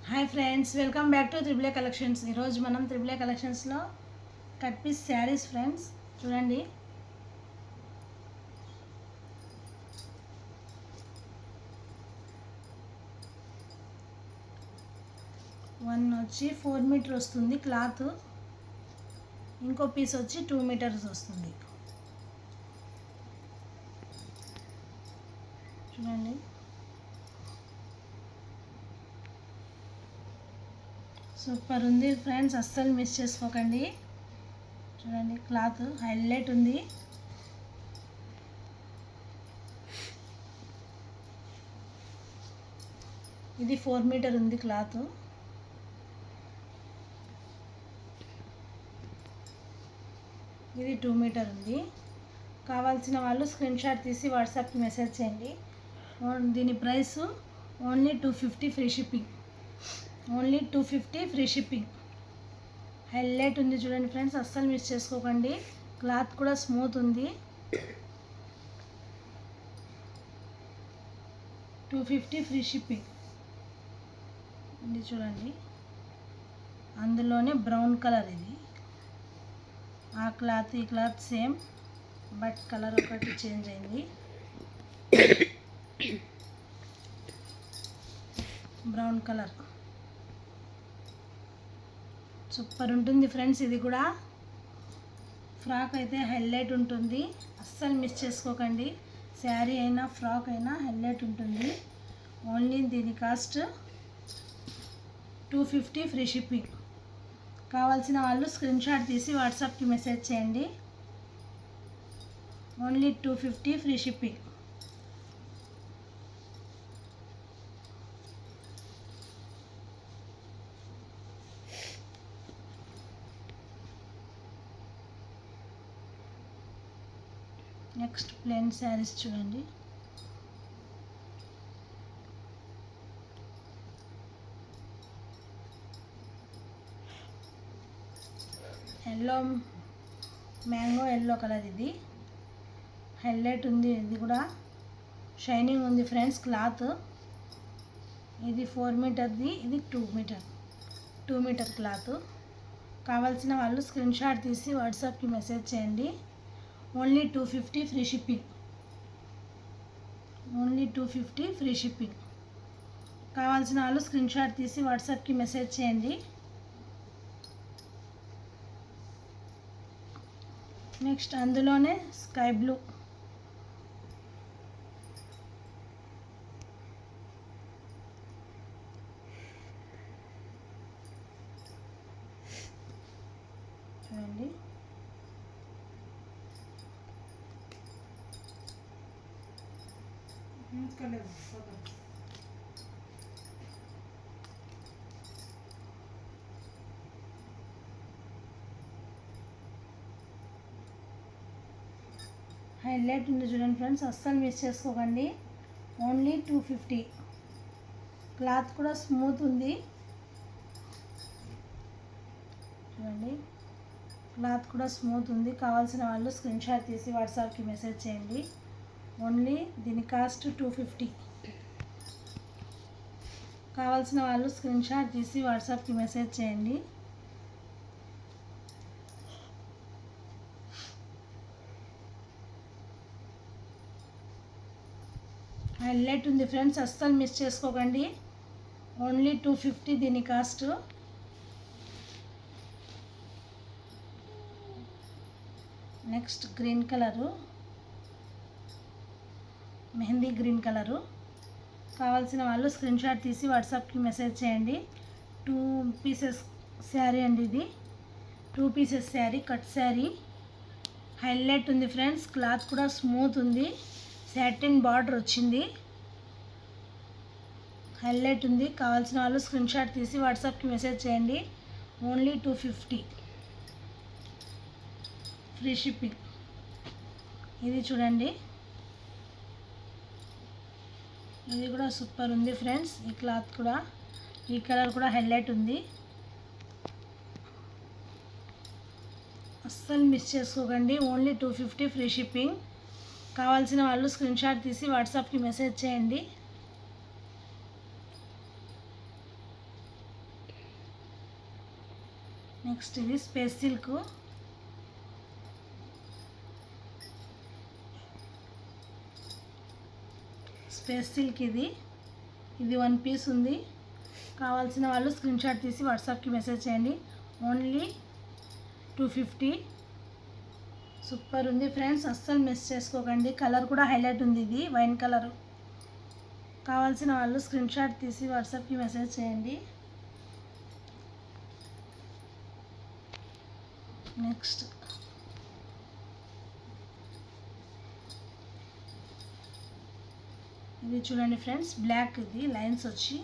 Hi friends, welcome back to triple A collections. ఈరోజు మనం triple A కలెక్షన్స్లో cut piece sarees friends చూడండి. One వచ్చి 4 మీటర్ వస్తుంది క్లాత్, ఇంకో పీస్ వచ్చి 2 మీటర్స్ వస్తుంది. చూడండి, సూపర్ ఉంది ఫ్రెండ్స్, అస్సలు మిస్ చేసుకోకండి. చూడండి, క్లాత్ హైలైట్ ఉంది. ఇది 4 మీటర్ ఉంది క్లాత్. ఇది 2 మీటర్ ఉంది. కావాల్సిన వాళ్ళు స్క్రీన్ షాట్ తీసి వాట్సాప్కి మెసేజ్ చేయండి. దీని price only 250 free shipping. Only 250 free shipping. Highlight ఉంది చూడండి ఫ్రెండ్స్, అస్సలు మిస్ చేసుకోకండి. క్లాత్ కూడా స్మూత్ ఉంది. 250 ఫ్రీ షిప్పింగ్. ఇది చూడండి, అందులోనే బ్రౌన్ కలర్. ఇది ఆ క్లాత్ ఈ క్లాత్ సేమ్, బట్ కలర్ ఒకటి చేంజ్ అయింది. బ్రౌన్ కలర్ సూపర్ ఉంటుంది ఫ్రెండ్స్. ఇది కూడా ఫ్రాక్ అయితే హైలైట్ ఉంటుంది, అస్సలు మిస్ చేసుకోకండి. శారీ అయినా ఫ్రాక్ అయినా హైలైట్ ఉంటుంది. ఓన్లీ దీని కాస్ట్ 250 ఫ్రీ షిప్పింగ్. కావాల్సిన వాళ్ళు స్క్రీన్ షాట్ తీసి వాట్సాప్కి మెసేజ్ చేయండి. Only 250 free shipping. Next plain sarees చూడండి. Yellow, mango yellow colour. ఇది హైలైట్ ఉంది. ఇది కూడా షైనింగ్ ఉంది ఫ్రెండ్స్ క్లాత్. ఇది 4 మీటర్ది, ఇది 2 మీటర్ క్లాత్. కావాల్సిన వాళ్ళు స్క్రీన్ షాట్ తీసి వాట్సాప్కి మెసేజ్ చేయండి. Only 250 free shipping. Only 250 free shipping. కావాల్సిన వాళ్ళు స్క్రీన్ షాట్ తీసి వాట్సాప్కి మెసేజ్ చేయండి. నెక్స్ట్ అందులోనే స్కై బ్లూ. చూడండి, హైలైట్ ఉంది చూడండి ఫ్రెండ్స్, అస్సలు మిస్ చేసుకోకండి. ఓన్లీ 250. క్లాత్ కూడా స్మూత్ ఉంది. చూడండి, క్లాత్ కూడా స్మూత్ ఉంది. కావాల్సిన వాళ్ళు స్క్రీన్ షాట్ తీసి వాట్సాప్కి మెసేజ్ చేయండి. ఓన్లీ దీని కాస్ట్ 250. కావాల్సిన వాళ్ళు స్క్రీన్ షాట్ తీసి వాట్సాప్కి మెసేజ్ చేయండి. హైలైట్ ఉంది ఫ్రెండ్స్, అస్సలు మిస్ చేసుకోకండి. ఓన్లీ 250 దీని cost. Next green colour, mehndi green colour. కావాల్సిన వాళ్ళు స్క్రీన్ షాట్ తీసి వాట్సాప్కి మెసేజ్ చేయండి. 2 పీసెస్ శారీ అండి. ఇది 2 pieces sari, cut sari. Highlight ఉంది ఫ్రెండ్స్, క్లాత్ కూడా స్మూత్ ఉంది. సాటిన్ బార్డర్ వచ్చింది, హైలైట్ ఉంది. కావాల్సిన వాళ్ళు స్క్రీన్ షాట్ తీసి వాట్సాప్కి మెసేజ్ చేయండి. Only 250 free shipping. ఇది చూడండి, ఇది కూడా సూపర్ ఉంది ఫ్రెండ్స్. ఈ క్లాత్ కూడా, ఈ కలర్ కూడా హైలైట్ ఉంది. అస్సలు మిస్ చేసుకోకండి. Only 250 free shipping. కావాల్సిన వాళ్ళు స్క్రీన్ షాట్ తీసి వాట్సాప్కి మెసేజ్ చేయండి. నెక్స్ట్ ఇది స్పేస్ సిల్క్. స్పేస్ సిల్క్ ఇది 1 పీస్ ఉంది. కావాల్సిన వాళ్ళు స్క్రీన్ షాట్ తీసి వాట్సాప్కి మెసేజ్ చేయండి. ఓన్లీ 250. సూపర్ ఉంది ఫ్రెండ్స్, అస్సలు మిస్ చేసుకోకండి. కలర్ కూడా హైలైట్ ఉంది, ఇది వైన్ కలర్. కావాల్సిన వాళ్ళు స్క్రీన్ షాట్ తీసి వాట్సాప్కి మెసేజ్ చేయండి. నెక్స్ట్ ఇది చూడండి ఫ్రెండ్స్, బ్లాక్, ఇది లైన్స్ వచ్చి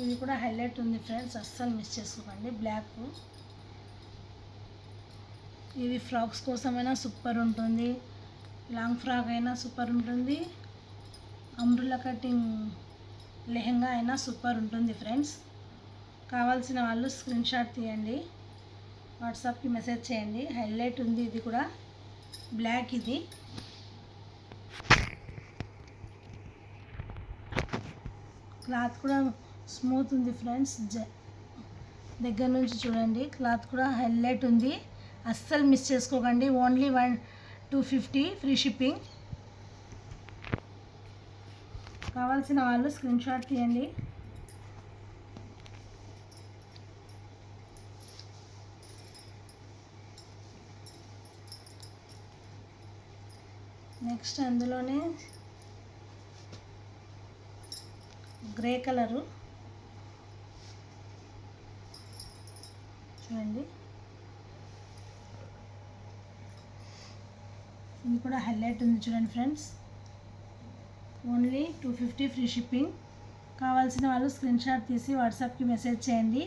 ఇది కూడా హైలైట్ ఉంది ఫ్రెండ్స్, అస్సలు మిస్ చేసుకోకండి. బ్లాక్ ఇది ఫ్రాక్స్ కోసమైనా సూపర్ ఉంటుంది, లాంగ్ ఫ్రాక్ అయినా సూపర్ ఉంటుంది, అంబ్రెల్లా కటింగ్ లెహంగా అయినా సూపర్ ఉంటుంది ఫ్రెండ్స్. కావాల్సిన వాళ్ళు స్క్రీన్ షాట్ తీయండి, వాట్సాప్కి మెసేజ్ చేయండి. హైలైట్ ఉంది ఇది కూడా, బ్లాక్. ఇది క్లాత్ కూడా స్మూత్ ఉంది ఫ్రెండ్స్, దగ్గర నుంచి చూడండి. క్లాత్ కూడా హైలైట్ ఉంది, అస్సలు మిస్ చేసుకోకండి. Only 250 free shipping. కావాల్సిన వాళ్ళు స్క్రీన్ షాట్ తీయండి. నెక్స్ట్ అందులోనే గ్రే కలరు చూడండి, ఇది కూడా హైలైట్ ఉంది చూడండి ఫ్రెండ్స్. Only 250 free shipping. కావాల్సిన వాళ్ళు స్క్రీన్ షాట్ తీసి వాట్సాప్కి మెసేజ్ చేయండి.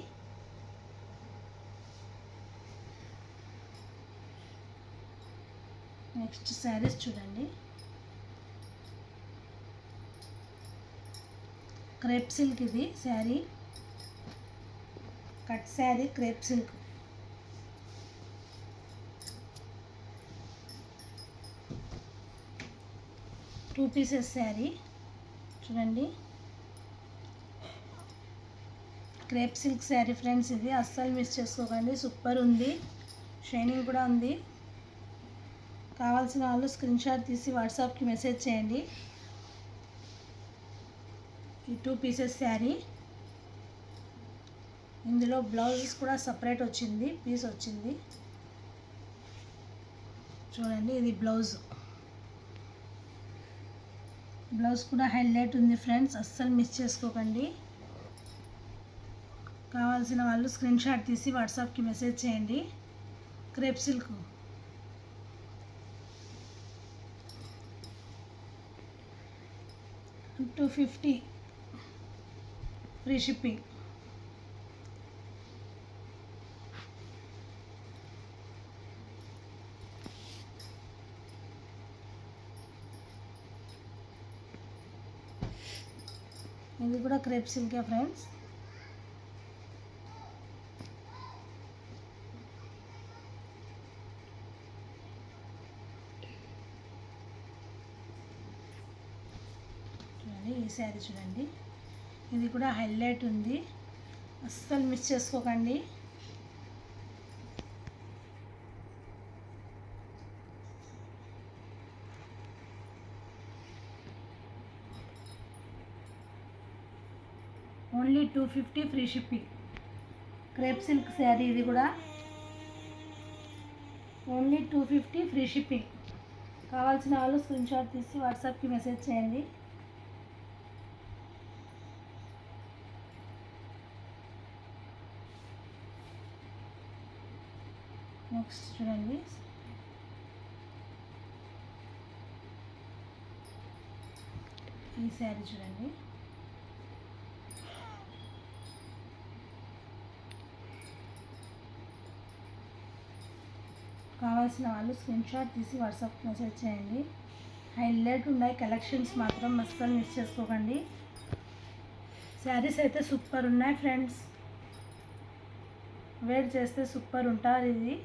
నెక్స్ట్ శారీస్ చూడండి, క్రేప్ సిల్క్. ఇది sari cut sari, crepe silk. Two pieces sari చూడండి, క్రేప్ సిల్క్ శారీ ఫ్రెండ్స్. ఇది అస్సలు మిస్ చేసుకోకండి, సూపర్ ఉంది, షైనింగ్ కూడా ఉంది. కావాల్సిన వాళ్ళు స్క్రీన్ షాట్ తీసి వాట్సాప్కి మెసేజ్ చేయండి. ఈ 2 పీసెస్ శారీ, ఇందులో బ్లౌజెస్ కూడా సపరేట్ వచ్చింది, పీస్ వచ్చింది చూడండి. ఇది బ్లౌజ్ కూడా హైలైట్ ఉంది ఫ్రెండ్స్, అస్సలు మిస్ చేసుకోకండి. కావాల్సిన వాళ్ళు స్క్రీన్ షాట్ తీసి వాట్సాప్కి మెసేజ్ చేయండి. Crepe silk $250 free shipping. ఇది కూడా క్రేప్ సిల్కే ఫ్రెండ్స్. చూడండి ఈ శారీ చూడండి, ఇది కూడా హైలైట్ ఉంది, అస్సలు మిస్ చేసుకోకండి. Only 250 free shipping. Crepe silk sari, ఇది కూడా ఓన్లీ 250 ఫ్రీ షిప్పింగ్. కావాల్సిన వాళ్ళు స్క్రీన్ షాట్ తీసి వాట్సాప్కి మెసేజ్ చేయండి. నెక్స్ట్ చూడండి, ఈ శారీ చూడండి, కావాల్సిన వాళ్ళు స్క్రీన్ షాట్ తీసి వాట్సాప్ మెసేజ్ చేయండి. హైలైట్ ఉన్నాయి కలెక్షన్స్ మాత్రం, అస్సలు మిస్ చేసుకోకండి. శారీస్ అయితే సూపర్ ఉన్నాయి ఫ్రెండ్స్, వేర్ చేస్తే సూపర్ ఉంటుంది. ఇది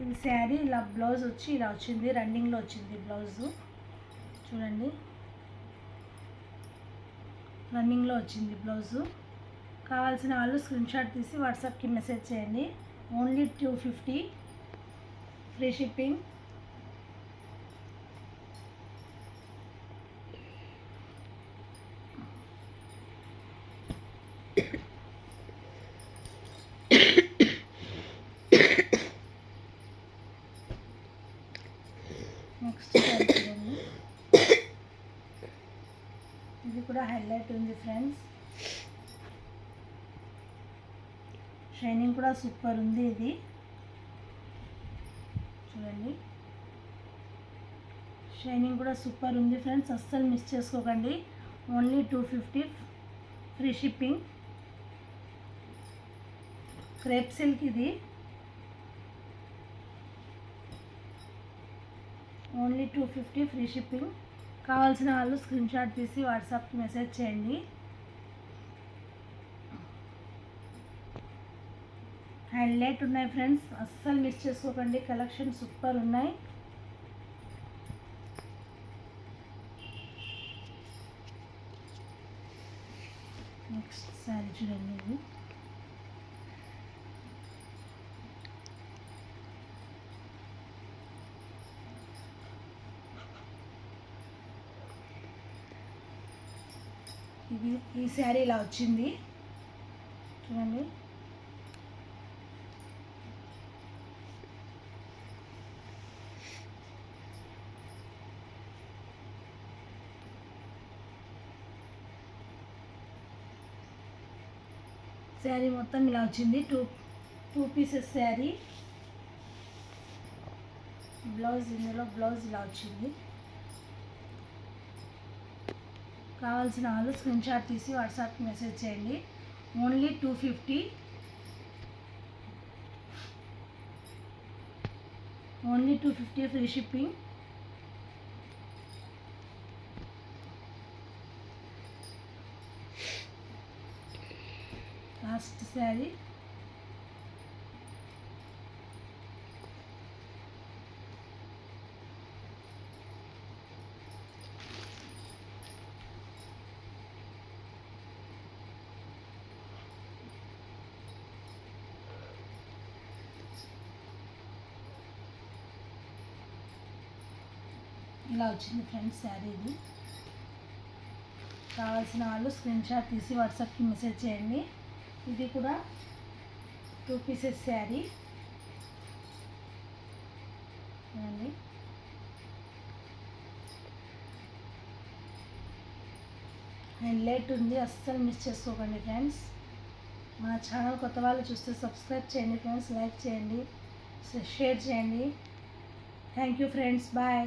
ఇది శారీ ఇలా బ్లౌజ్ వచ్చి ఇలా వచ్చింది, రన్నింగ్లో వచ్చింది బ్లౌజు చూడండి, రన్నింగ్లో వచ్చింది బ్లౌజు. కావాల్సిన వాళ్ళు స్క్రీన్షాట్ తీసి వాట్సాప్కి మెసేజ్ చేయండి. Only 250 free shipping. నెక్స్ట్ చూడండి, ఇది కూడా హైలైట్ ఉంది ఫ్రెండ్స్. షైనింగ్ కూడా సూపర్ ఉంది. ఇది చూడండి, షైనింగ్ కూడా సూపర్ ఉంది ఫ్రెండ్స్, అస్సలు మిస్ చేసుకోకండి. Only 250 free shipping. Crepe silk ఇది, ఓన్లీ 250 ఫ్రీ షిప్పింగ్. కావాల్సిన వాళ్ళు స్క్రీన్షాట్ తీసి వాట్సాప్కి మెసేజ్ చేయండి. హైలైట్ ఉన్నాయి ఫ్రెండ్స్, అస్సలు మిస్ చేసుకోకండి. కలెక్షన్ సూపర్ ఉన్నాయి. నెక్స్ట్ శారీ చూడండి, ఇది ఈ శారీ ఇలా వచ్చింది చూడండి. శారీ మొత్తం ఇలా వచ్చింది, టూ పీసెస్ శారీ. బ్లౌజ్ ఇందులో బ్లౌజ్ ఇలా వచ్చింది. కావాల్సిన వాళ్ళు స్క్రీన్షాట్ తీసి వాట్సాప్కి మెసేజ్ చేయండి. Only 250, only 250 free shipping. Last sari ఇలా వచ్చింది ఫ్రెండ్స్. శారీ ఇది కావాల్సిన వాళ్ళు స్క్రీన్షాట్ తీసి వాట్సాప్కి మెసేజ్ చేయండి. ఇది కూడా 2 పీసెస్ శారీ అండి. హైలైట్ ఉంది, అస్సలు మిస్ చేసుకోకండి ఫ్రెండ్స్. మన ఛానల్ కొత్త వాళ్ళు చూస్తే సబ్స్క్రైబ్ చేయండి ఫ్రెండ్స్, లైక్ చేయండి, షేర్ చేయండి. Thank you friends, bye.